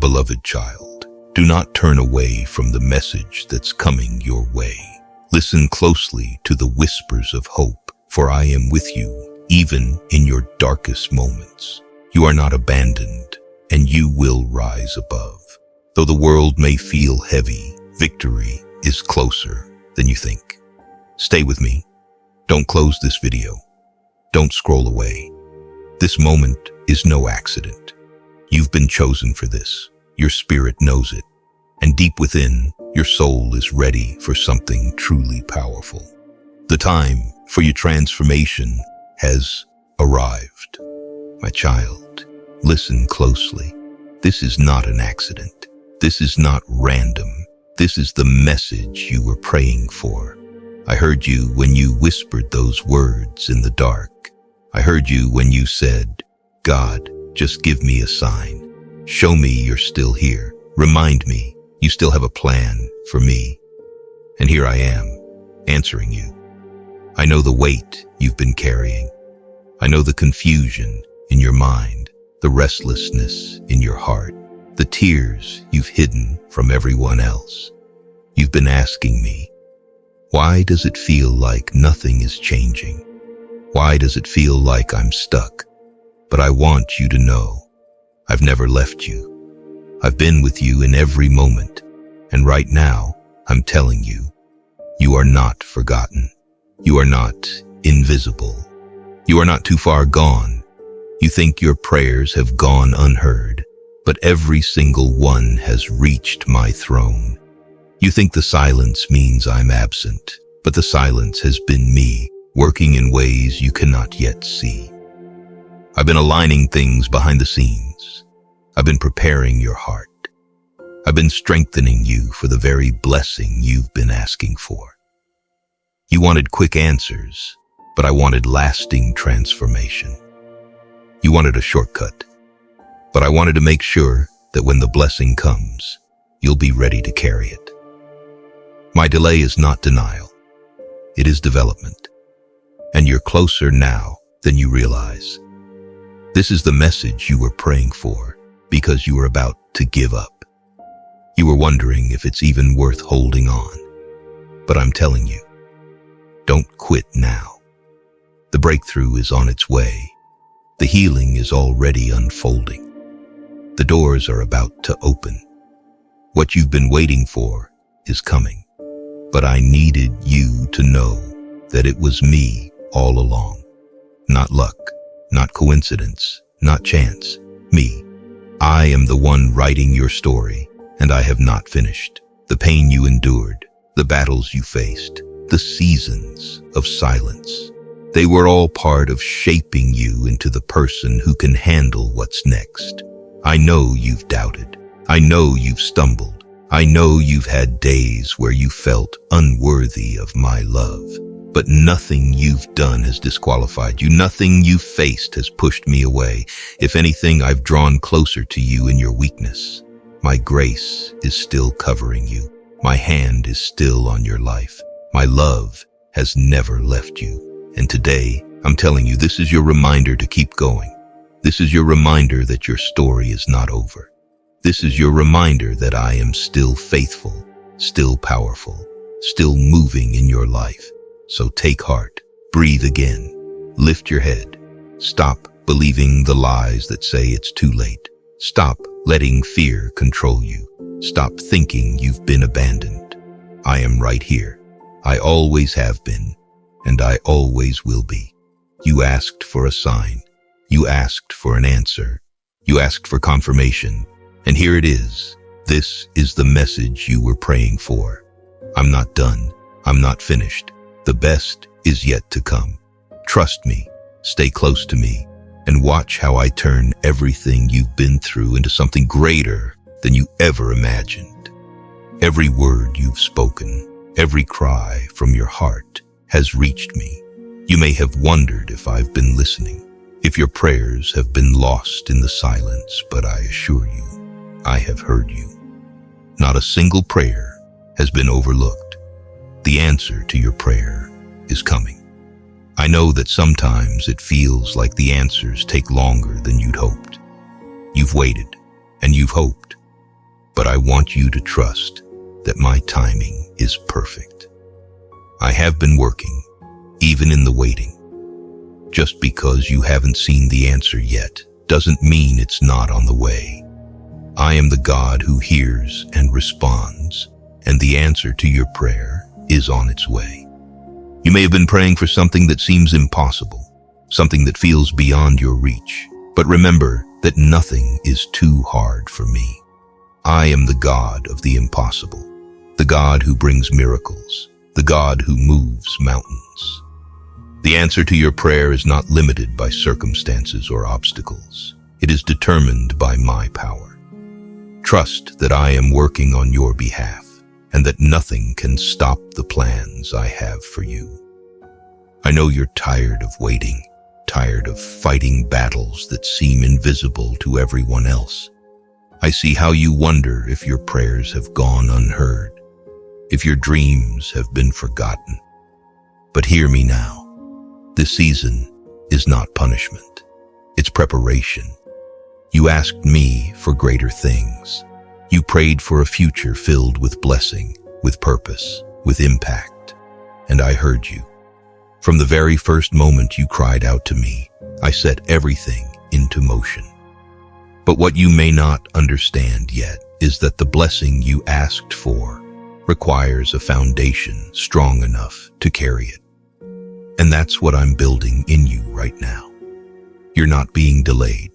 beloved child, do not turn away from the message that's coming your way. Listen closely to the whispers of hope, for I am with you, even in your darkest moments. You are not abandoned, and you will rise above. Though the world may feel heavy, victory is closer than you think. Stay with me. Don't close this video. Don't scroll away. This moment is no accident. You've been chosen for this. Your spirit knows it. And deep within, your soul is ready for something truly powerful. The time for your transformation has arrived. My child, listen closely. This is not an accident. This is not random. This is the message you were praying for. I heard you when you whispered those words in the dark. I heard you when you said, God, just give me a sign. Show me you're still here. Remind me you still have a plan for me. And here I am, answering you. I know the weight you've been carrying. I know the confusion in your mind, the restlessness in your heart, the tears you've hidden from everyone else. You've been asking me, why does it feel like nothing is changing? Why does it feel like I'm stuck? But I want you to know, I've never left you. I've been with you in every moment, and right now, I'm telling you, you are not forgotten. You are not invisible. You are not too far gone. You think your prayers have gone unheard, but every single one has reached my throne. You think the silence means I'm absent, but the silence has been me, working in ways you cannot yet see. I've been aligning things behind the scenes. I've been preparing your heart. I've been strengthening you for the very blessing you've been asking for. You wanted quick answers, but I wanted lasting transformation. You wanted a shortcut, but I wanted to make sure that when the blessing comes, you'll be ready to carry it. My delay is not denial. It is development. And you're closer now than you realize. This is the message you were praying for because you were about to give up. You were wondering if it's even worth holding on. But I'm telling you, don't quit now. The breakthrough is on its way. The healing is already unfolding. The doors are about to open. What you've been waiting for is coming. But I needed you to know that it was me all along. Not luck, not coincidence, not chance. Me. I am the one writing your story, and I have not finished. The pain you endured, the battles you faced, the seasons of silence. They were all part of shaping you into the person who can handle what's next. I know you've doubted. I know you've stumbled. I know you've had days where you felt unworthy of my love. But nothing you've done has disqualified you. Nothing you've faced has pushed me away. If anything, I've drawn closer to you in your weakness. My grace is still covering you. My hand is still on your life. My love has never left you. And today, I'm telling you, this is your reminder to keep going. This is your reminder that your story is not over. This is your reminder that I am still faithful, still powerful, still moving in your life. So take heart, breathe again, lift your head. Stop believing the lies that say it's too late. Stop letting fear control you. Stop thinking you've been abandoned. I am right here. I always have been, and I always will be. You asked for a sign. You asked for an answer. You asked for confirmation. And here it is. This is the message you were praying for. I'm not done. I'm not finished. The best is yet to come. Trust me, stay close to me, and watch how I turn everything you've been through into something greater than you ever imagined. Every word you've spoken, every cry from your heart has reached me. You may have wondered if I've been listening, if your prayers have been lost in the silence, but I assure you, I have heard you. Not a single prayer has been overlooked. The answer to your prayer is coming. I know that sometimes it feels like the answers take longer than you'd hoped. You've waited, and you've hoped, but I want you to trust that my timing is perfect. I have been working, even in the waiting. Just because you haven't seen the answer yet doesn't mean it's not on the way. I am the God who hears and responds, and the answer to your prayer is on its way. You may have been praying for something that seems impossible, something that feels beyond your reach, but remember that nothing is too hard for me. I am the God of the impossible, the God who brings miracles, the God who moves mountains. The answer to your prayer is not limited by circumstances or obstacles. It is determined by my power. Trust that I am working on your behalf and that nothing can stop the plans I have for you. I know you're tired of waiting, tired of fighting battles that seem invisible to everyone else. I see how you wonder if your prayers have gone unheard, if your dreams have been forgotten. But hear me now. This season is not punishment. It's preparation. You asked me for greater things. You prayed for a future filled with blessing, with purpose, with impact. And I heard you. From the very first moment you cried out to me, I set everything into motion. But what you may not understand yet is that the blessing you asked for requires a foundation strong enough to carry it. And that's what I'm building in you right now. You're not being delayed.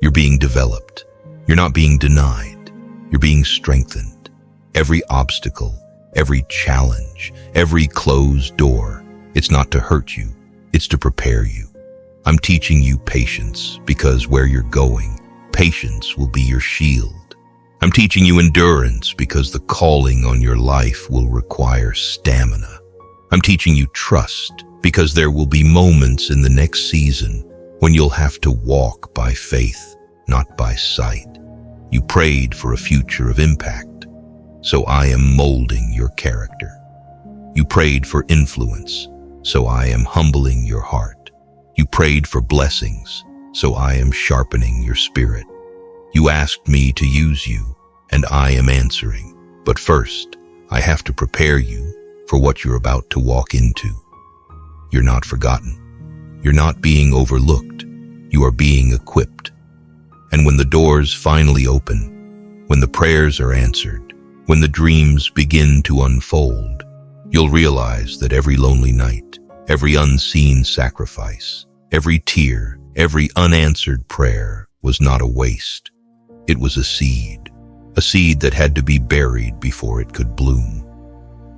You're being developed. You're not being denied. You're being strengthened. Every obstacle, every challenge, every closed door, it's not to hurt you, it's to prepare you. I'm teaching you patience because where you're going, patience will be your shield. I'm teaching you endurance because the calling on your life will require stamina. I'm teaching you trust because there will be moments in the next season when you'll have to walk by faith, not by sight. You prayed for a future of impact, so I am molding your character. You prayed for influence, so I am humbling your heart. You prayed for blessings, so I am sharpening your spirit. You asked me to use you, and I am answering. But first, I have to prepare you for what you're about to walk into. You're not forgotten. You're not being overlooked. You are being equipped. And when the doors finally open, when the prayers are answered, when the dreams begin to unfold, you'll realize that every lonely night, every unseen sacrifice, every tear, every unanswered prayer was not a waste. It was a seed that had to be buried before it could bloom.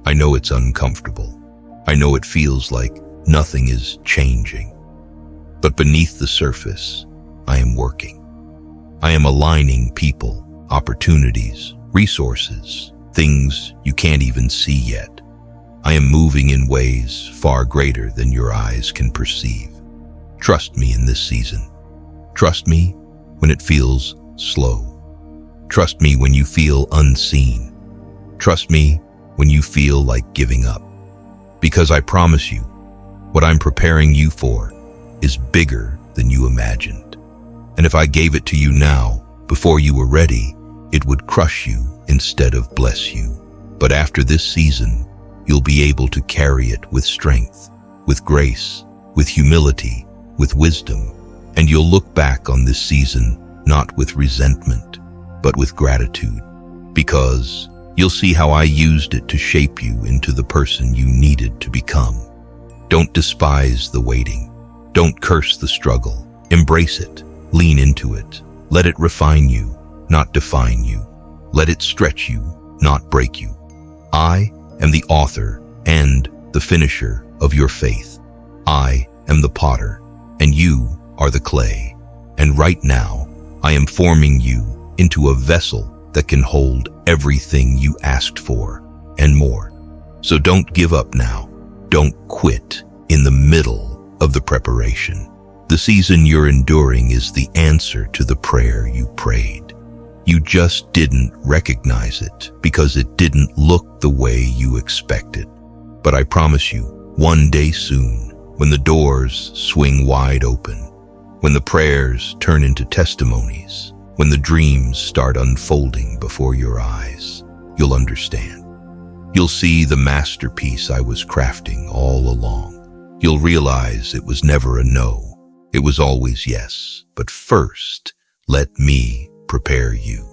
I know it's uncomfortable. I know it feels like nothing is changing. But beneath the surface, I am working. I am aligning people, opportunities, resources, things you can't even see yet. I am moving in ways far greater than your eyes can perceive. Trust me in this season. Trust me when it feels slow. Trust me when you feel unseen. Trust me when you feel like giving up. Because I promise you, what I'm preparing you for is bigger than you imagined. And if I gave it to you now, before you were ready, it would crush you instead of bless you. But after this season, you'll be able to carry it with strength, with grace, with humility, with wisdom. And you'll look back on this season not with resentment, but with gratitude, because you'll see how I used it to shape you into the person you needed to become. Don't despise the waiting. Don't curse the struggle. Embrace it. Lean into it. Let it refine you, not define you. Let it stretch you, not break you. I am the author and the finisher of your faith. I am the potter, and you are the clay. And right now, I am forming you into a vessel that can hold everything you asked for and more. So don't give up now. Don't quit in the middle of the preparation. The season you're enduring is the answer to the prayer you prayed. You just didn't recognize it because it didn't look the way you expected. But I promise you, one day soon, when the doors swing wide open, when the prayers turn into testimonies, when the dreams start unfolding before your eyes, you'll understand. You'll see the masterpiece I was crafting all along. You'll realize it was never a no. It was always yes. But first, let me prepare you.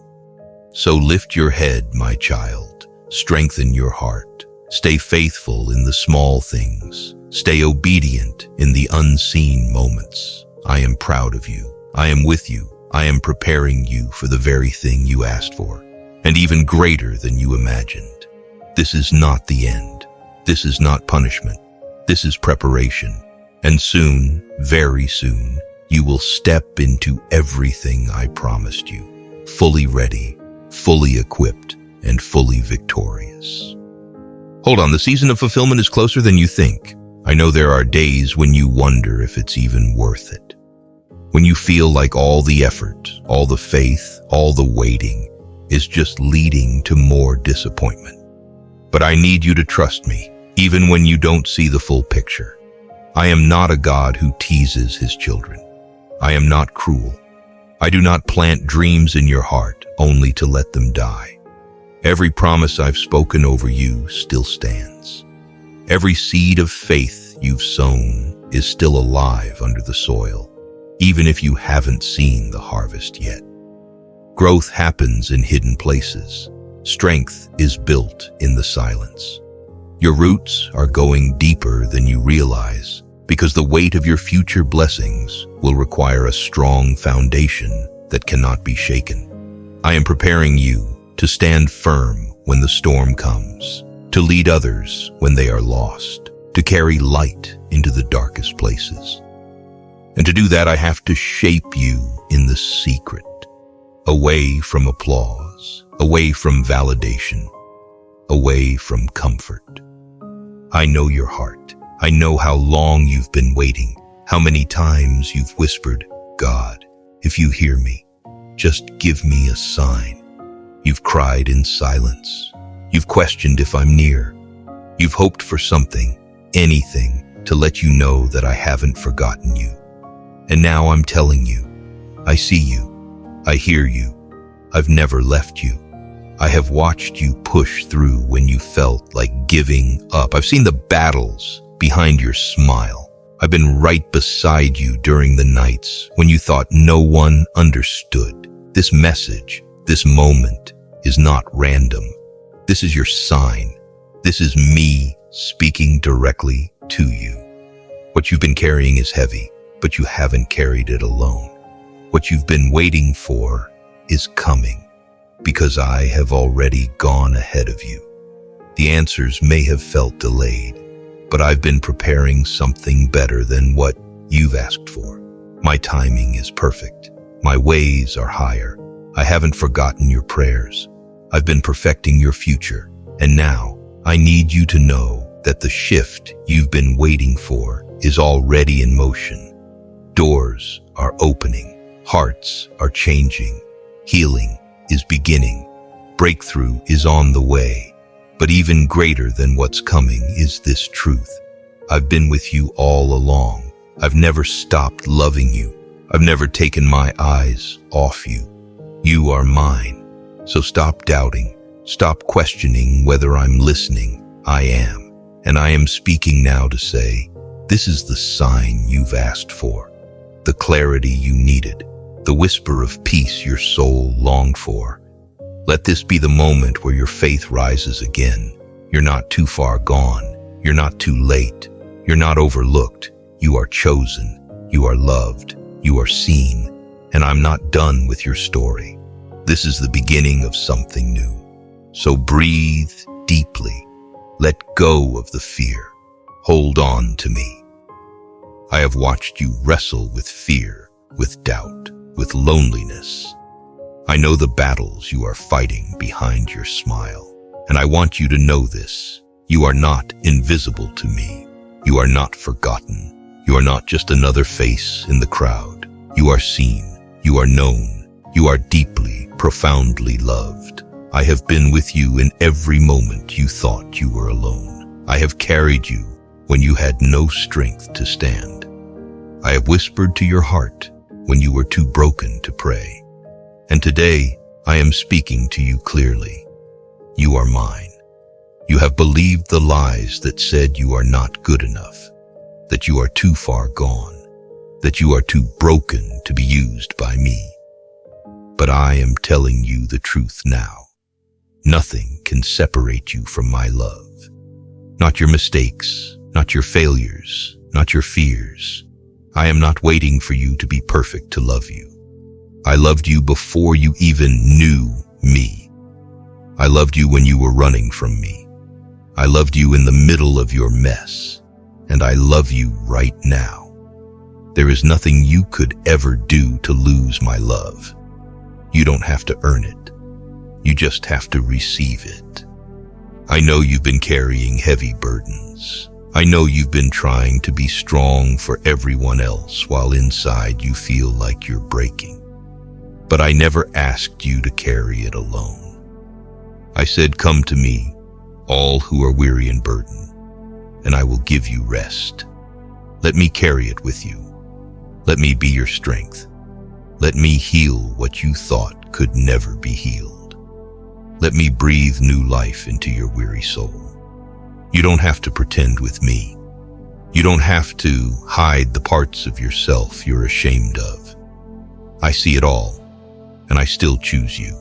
So lift your head, my child. Strengthen your heart. Stay faithful in the small things. Stay obedient in the unseen moments. I am proud of you. I am with you. I am preparing you for the very thing you asked for, and even greater than you imagined. This is not the end. This is not punishment. This is preparation. And soon, very soon, you will step into everything I promised you, fully ready, fully equipped, and fully victorious. Hold on, the season of fulfillment is closer than you think. I know there are days when you wonder if it's even worth it. When you feel like all the effort, all the faith, all the waiting is just leading to more disappointment. But I need you to trust me, even when you don't see the full picture. I am not a God who teases his children. I am not cruel. I do not plant dreams in your heart only to let them die. Every promise I've spoken over you still stands. Every seed of faith you've sown is still alive under the soil, even if you haven't seen the harvest yet. Growth happens in hidden places. Strength is built in the silence. Your roots are going deeper than you realize because the weight of your future blessings will require a strong foundation that cannot be shaken. I am preparing you to stand firm when the storm comes, to lead others when they are lost, to carry light into the darkest places. And to do that, I have to shape you in the secret, away from applause, away from validation, away from comfort. I know your heart. I know how long you've been waiting, how many times you've whispered, God, if you hear me, just give me a sign. You've cried in silence. You've questioned if I'm near. You've hoped for something, anything, to let you know that I haven't forgotten you. And now I'm telling you, I see you. I hear you. I've never left you. I have watched you push through when you felt like giving up. I've seen the battles behind your smile. I've been right beside you during the nights when you thought no one understood. This message, this moment, is not random. This is your sign. This is me speaking directly to you. What you've been carrying is heavy, but you haven't carried it alone. What you've been waiting for is coming, because I have already gone ahead of you. The answers may have felt delayed, but I've been preparing something better than what you've asked for. My timing is perfect. My ways are higher. I haven't forgotten your prayers. I've been perfecting your future, and now I need you to know that the shift you've been waiting for is already in motion. Doors are opening. Hearts are changing. Healing is beginning. Breakthrough is on the way. But even greater than what's coming is this truth. I've been with you all along. I've never stopped loving you. I've never taken my eyes off you. You are mine. So stop doubting. Stop questioning whether I'm listening. I am. And I am speaking now to say, this is the sign you've asked for, the clarity you needed, the whisper of peace your soul longed for. Let this be the moment where your faith rises again. You're not too far gone. You're not too late. You're not overlooked. You are chosen. You are loved. You are seen. And I'm not done with your story. This is the beginning of something new. So breathe deeply. Let go of the fear. Hold on to me. I have watched you wrestle with fear, with doubt, with loneliness. I know the battles you are fighting behind your smile. And I want you to know this. You are not invisible to me. You are not forgotten. You are not just another face in the crowd. You are seen. You are known. You are deeply, profoundly loved. I have been with you in every moment you thought you were alone. I have carried you when you had no strength to stand. I have whispered to your heart when you were too broken to pray. And today, I am speaking to you clearly. You are mine. You have believed the lies that said you are not good enough, that you are too far gone, that you are too broken to be used by me. But I am telling you the truth now. Nothing can separate you from my love. Not your mistakes, not your failures, not your fears. I am not waiting for you to be perfect to love you. I loved you before you even knew me. I loved you when you were running from me. I loved you in the middle of your mess, and I love you right now. There is nothing you could ever do to lose my love. You don't have to earn it. You just have to receive it. I know you've been carrying heavy burdens. I know you've been trying to be strong for everyone else while inside you feel like you're breaking. But I never asked you to carry it alone. I said, come to me, all who are weary and burdened, and I will give you rest. Let me carry it with you. Let me be your strength. Let me heal what you thought could never be healed. Let me breathe new life into your weary soul. You don't have to pretend with me. You don't have to hide the parts of yourself you're ashamed of. I see it all, and I still choose you.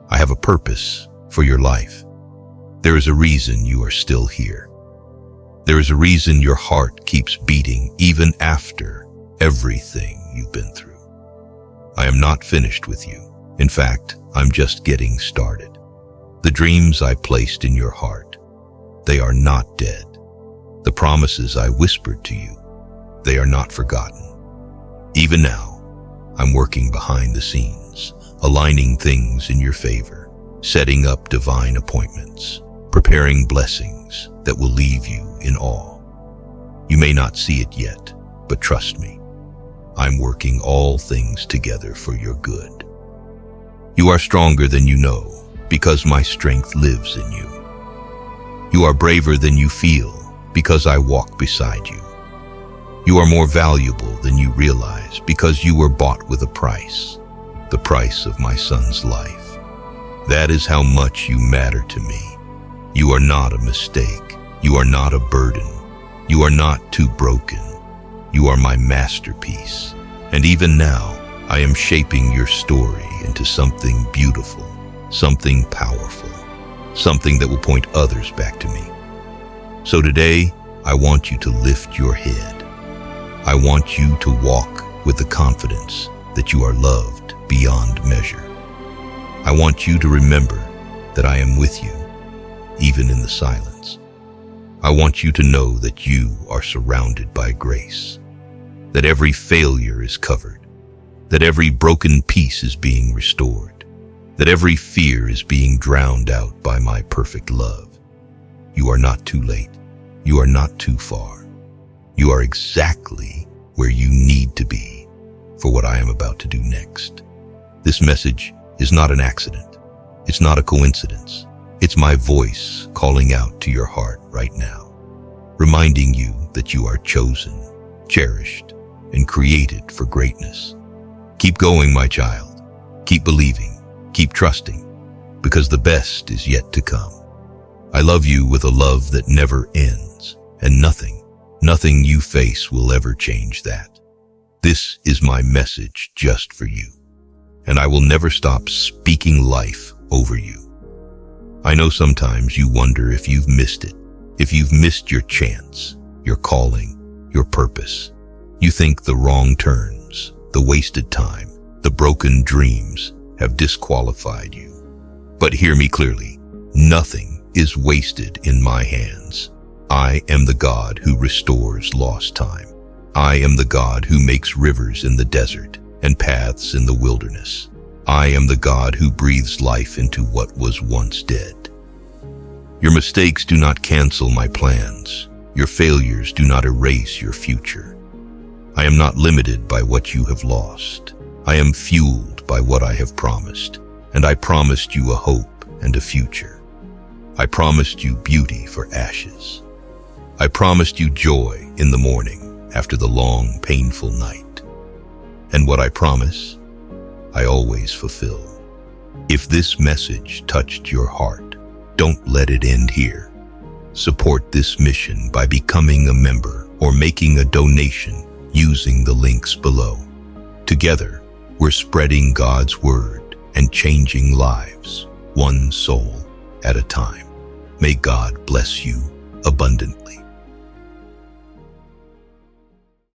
I have a purpose for your life. There is a reason you are still here. There is a reason your heart keeps beating even after everything you've been through. I am not finished with you. In fact, I'm just getting started. The dreams I placed in your heart, they are not dead. The promises I whispered to you, they are not forgotten. Even now, I'm working behind the scenes, aligning things in your favor, setting up divine appointments, preparing blessings that will leave you in awe. You may not see it yet, but trust me, I'm working all things together for your good. You are stronger than you know because my strength lives in you. You are braver than you feel because I walk beside you. You are more valuable than you realize because you were bought with a price, the price of my son's life. That is how much you matter to me. You are not a mistake. You are not a burden. You are not too broken. You are my masterpiece. And even now, I am shaping your story into something beautiful, something powerful, something that will point others back to me. So today, I want you to lift your head. I want you to walk with the confidence that you are loved beyond measure. I want you to remember that I am with you, even in the silence. I want you to know that you are surrounded by grace, that every failure is covered, that every broken piece is being restored, that every fear is being drowned out by my perfect love. You are not too late. You are not too far. You are exactly where you need to be for what I am about to do next. This message is not an accident. It's not a coincidence. It's my voice calling out to your heart right now, reminding you that you are chosen, cherished, and created for greatness. Keep going, my child. Keep believing. Keep trusting, because the best is yet to come. I love you with a love that never ends, and nothing you face will ever change that. This is my message just for you, and I will never stop speaking life over you. I know sometimes you wonder if you've missed it, if you've missed your chance, your calling, your purpose. You think the wrong turns, the wasted time, the broken dreams have disqualified you. But hear me clearly, nothing is wasted in my hands. I am the God who restores lost time. I am the God who makes rivers in the desert and paths in the wilderness. I am the God who breathes life into what was once dead. Your mistakes do not cancel my plans. Your failures do not erase your future. I am not limited by what you have lost. I am fueled by what I have promised, and I promised you a hope and a future. I promised you beauty for ashes. I promised you joy in the morning after the long, painful night. And what I promise, I always fulfill. If this message touched your heart, don't let it end here. Support this mission by becoming a member or making a donation using the links below. Together, we're spreading God's word and changing lives, one soul at a time. May God bless you abundantly.